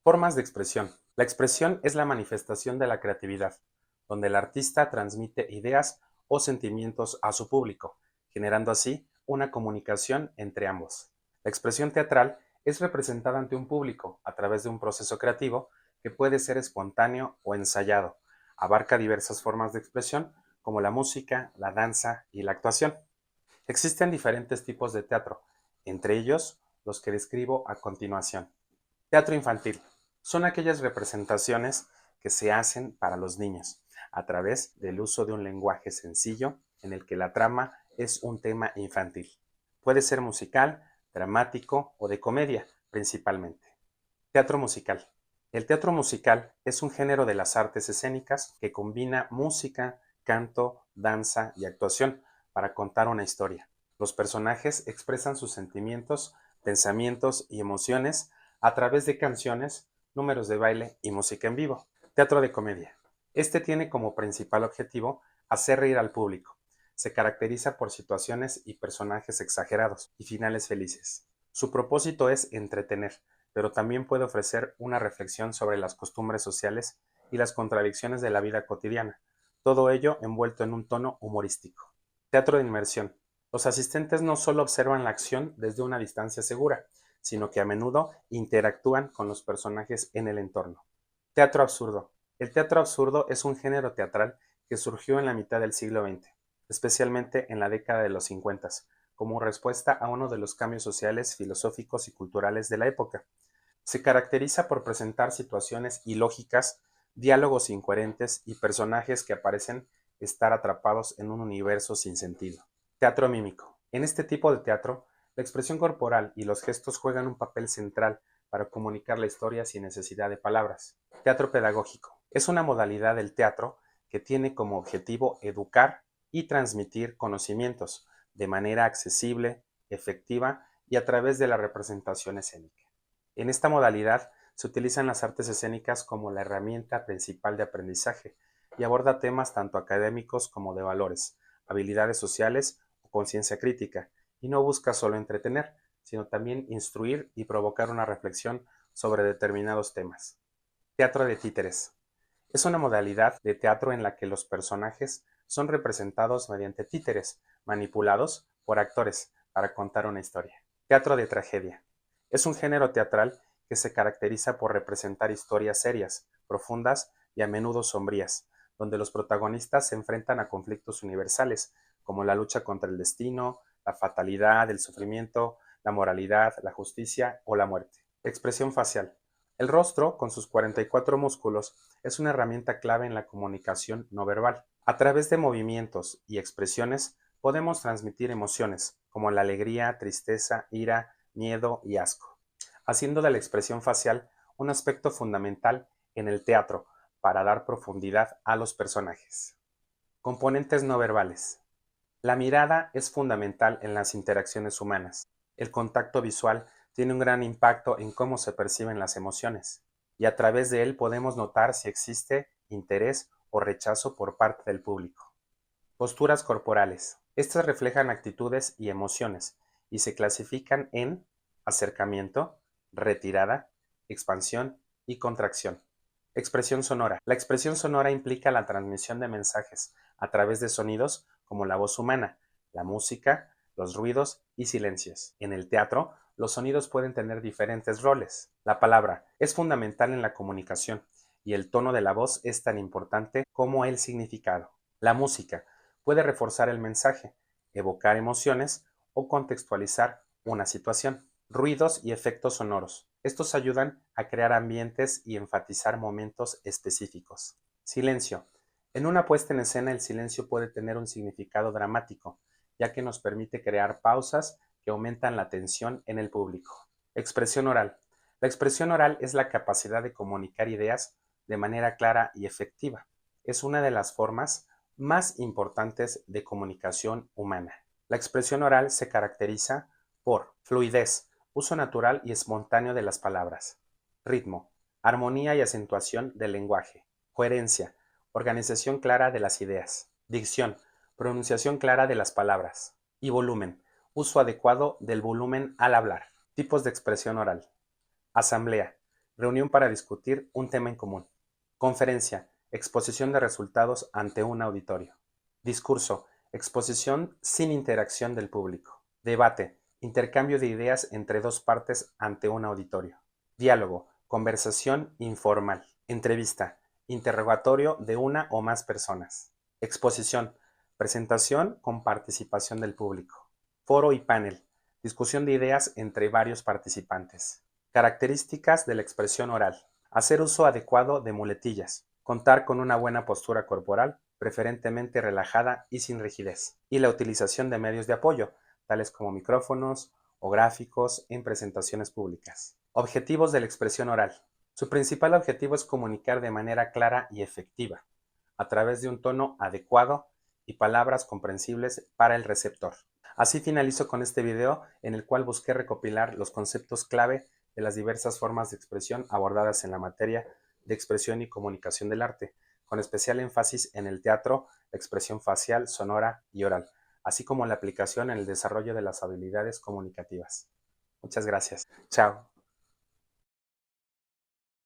Formas de expresión. La expresión es la manifestación de la creatividad, donde el artista transmite ideas o sentimientos a su público, generando así una comunicación entre ambos. La expresión teatral es representada ante un público a través de un proceso creativo que puede ser espontáneo o ensayado. Abarca diversas formas de expresión como la música, la danza y la actuación. Existen diferentes tipos de teatro, entre ellos los que describo a continuación. Teatro infantil. Son aquellas representaciones que se hacen para los niños, a través del uso de un lenguaje sencillo en el que la trama es un tema infantil. Puede ser musical, dramático o de comedia, principalmente. Teatro musical. El teatro musical es un género de las artes escénicas que combina música, canto, danza y actuación para contar una historia. Los personajes expresan sus sentimientos, pensamientos y emociones a través de canciones, números de baile y música en vivo. Teatro de comedia. Este tiene como principal objetivo hacer reír al público. Se caracteriza por situaciones y personajes exagerados y finales felices. Su propósito es entretener, pero también puede ofrecer una reflexión sobre las costumbres sociales y las contradicciones de la vida cotidiana, todo ello envuelto en un tono humorístico. Teatro de inmersión. Los asistentes no solo observan la acción desde una distancia segura, sino que a menudo interactúan con los personajes en el entorno. Teatro absurdo. El teatro absurdo es un género teatral que surgió en la mitad del siglo XX, especialmente en la década de los 50, como respuesta a uno de los cambios sociales, filosóficos y culturales de la época. Se caracteriza por presentar situaciones ilógicas, diálogos incoherentes y personajes que parecen estar atrapados en un universo sin sentido. Teatro mímico. En este tipo de teatro, la expresión corporal y los gestos juegan un papel central para comunicar la historia sin necesidad de palabras. Teatro pedagógico. Es una modalidad del teatro que tiene como objetivo educar y transmitir conocimientos de manera accesible, efectiva y a través de la representación escénica. En esta modalidad se utilizan las artes escénicas como la herramienta principal de aprendizaje y aborda temas tanto académicos como de valores, habilidades sociales o conciencia crítica, y no busca solo entretener, sino también instruir y provocar una reflexión sobre determinados temas. Teatro de títeres. Es una modalidad de teatro en la que los personajes son representados mediante títeres, manipulados por actores para contar una historia. Teatro de tragedia. Es un género teatral que se caracteriza por representar historias serias, profundas y a menudo sombrías, donde los protagonistas se enfrentan a conflictos universales, como la lucha contra el destino, la fatalidad, el sufrimiento, la moralidad, la justicia o la muerte. Expresión facial. El rostro, con sus 44 músculos, es una herramienta clave en la comunicación no verbal. A través de movimientos y expresiones podemos transmitir emociones, como la alegría, tristeza, ira, miedo y asco, haciendo de la expresión facial un aspecto fundamental en el teatro para dar profundidad a los personajes. Componentes no verbales. La mirada es fundamental en las interacciones humanas. El contacto visual tiene un gran impacto en cómo se perciben las emociones, y a través de él podemos notar si existe interés o rechazo por parte del público. Posturas corporales. Estas reflejan actitudes y emociones y se clasifican en acercamiento, retirada, expansión y contracción. Expresión sonora. La expresión sonora implica la transmisión de mensajes a través de sonidos como la voz humana, la música, los ruidos y silencios. En el teatro, los sonidos pueden tener diferentes roles. La palabra es fundamental en la comunicación y el tono de la voz es tan importante como el significado. La música puede reforzar el mensaje, evocar emociones o contextualizar una situación. Ruidos y efectos sonoros. Estos ayudan a crear ambientes y enfatizar momentos específicos. Silencio. En una puesta en escena el silencio puede tener un significado dramático, ya que nos permite crear pausas que aumentan la tensión en el público. Expresión oral. La expresión oral es la capacidad de comunicar ideas de manera clara y efectiva. Es una de las formas más importantes de comunicación humana. La expresión oral se caracteriza por fluidez, uso natural y espontáneo de las palabras, ritmo, armonía y acentuación del lenguaje, coherencia, organización clara de las ideas, dicción, pronunciación clara de las palabras, y volumen, uso adecuado del volumen al hablar. Tipos de expresión oral. Asamblea. Reunión para discutir un tema en común. Conferencia. Exposición de resultados ante un auditorio. Discurso. Exposición sin interacción del público. Debate. Intercambio de ideas entre dos partes ante un auditorio. Diálogo. Conversación informal. Entrevista. Interrogatorio de una o más personas. Exposición. Presentación con participación del público. Foro y panel. Discusión de ideas entre varios participantes. Características de la expresión oral. Hacer uso adecuado de muletillas. Contar con una buena postura corporal, preferentemente relajada y sin rigidez. Y la utilización de medios de apoyo, tales como micrófonos o gráficos en presentaciones públicas. Objetivos de la expresión oral. Su principal objetivo es comunicar de manera clara y efectiva, a través de un tono adecuado y palabras comprensibles para el receptor. Así finalizo con este video en el cual busqué recopilar los conceptos clave de las diversas formas de expresión abordadas en la materia de expresión y comunicación del arte, con especial énfasis en el teatro, la expresión facial, sonora y oral, así como la aplicación en el desarrollo de las habilidades comunicativas. Muchas gracias. Chao.